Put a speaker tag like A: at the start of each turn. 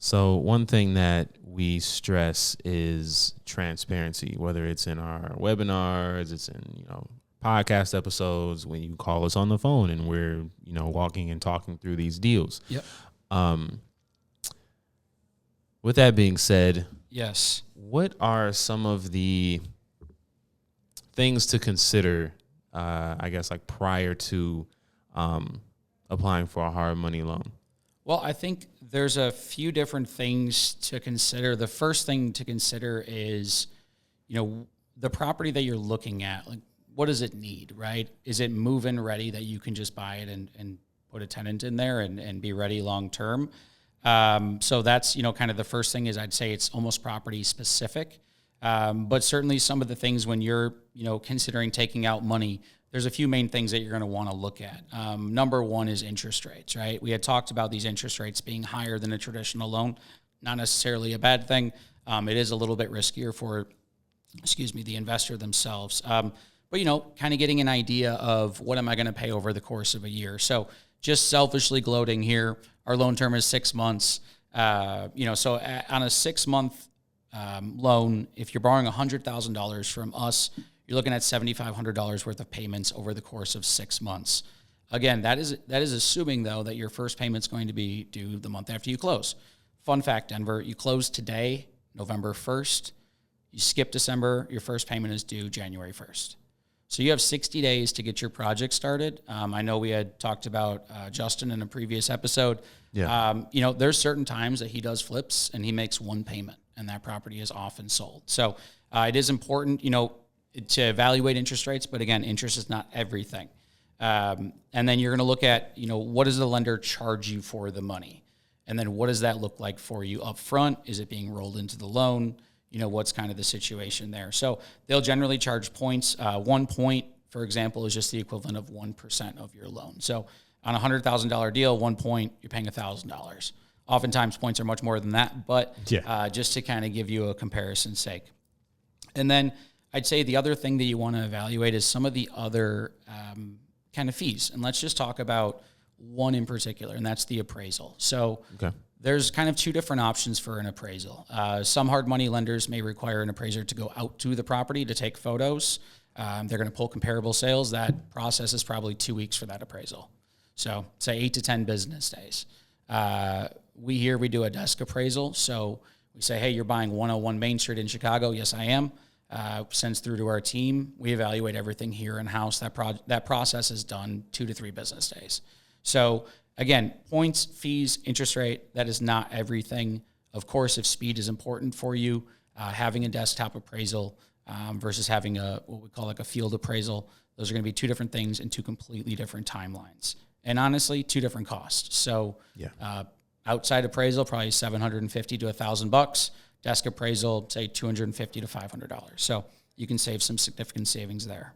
A: So one thing that we stress is transparency, whether it's in our webinars, it's in, podcast episodes, when you call us on the phone and we're, walking and talking through these deals.
B: Yep.
A: With that being said,
B: Yes.
A: what are some of the things to consider, I guess, like prior to applying for a hard money loan?
B: Well, I think there's a few different things to consider. The first thing to consider is, the property that you're looking at, like, what does it need, right? Is it move-in ready that you can just buy it and put a tenant in there and be ready long-term? So that's, kind of the first thing is I'd say it's almost property specific. But certainly some of the things when you're, considering taking out money, there's a few main things that you're going to want to look at. Number one is interest rates, right? We had talked about these interest rates being higher than a traditional loan. Not necessarily a bad thing. It is a little bit riskier for, the investor themselves. But, kind of getting an idea of what am I going to pay over the course of a year. So just selfishly gloating here, our loan term is 6 months. So on a 6-month loan, if you're borrowing $100,000 from us, you're looking at $7,500 worth of payments over the course of 6 months. Again, that is assuming, though, that your first payment's going to be due the month after you close. Fun fact, Denver, you close today, November 1st. You skip December, your first payment is due January 1st. So you have 60 days to get your project started. I know we had talked about Justin in a previous episode.
A: Yeah.
B: There's certain times that he does flips and he makes one payment, and that property is often sold. So it is important, to evaluate interest rates, but again, interest is not everything. And then you're going to look at, what does the lender charge you for the money? And then what does that look like for you up front? Is it being rolled into the loan? What's kind of the situation there? So they'll generally charge points. 1 point, for example, is just the equivalent of 1% of your loan. So on a $100,000 deal, 1 point, you're paying $1,000. Oftentimes points are much more than that, but just to kind of give you a comparison's sake. And then I'd say the other thing that you want to evaluate is some of the other kind of fees. And let's just talk about one in particular, and that's the appraisal. So there's kind of two different options for an appraisal. Some hard money lenders may require an appraiser to go out to the property to take photos. They're going to pull comparable sales. That process is probably 2 weeks for that appraisal. So say 8 to 10 business days. We do a desk appraisal. So we say, hey, you're buying 101 Main Street in Chicago. Yes, I am. Sends through to our team. We evaluate everything here in-house. That process is done 2 to 3 business days. So again, points, fees, interest rate, that is not everything. Of course, if speed is important for you, having a desktop appraisal versus having what we call like a field appraisal, those are going to be 2 different things and 2 completely different timelines. And honestly, 2 different costs. So outside appraisal, probably $750 to $1,000. Desk appraisal, say $250 to $500. So you can save some significant savings there.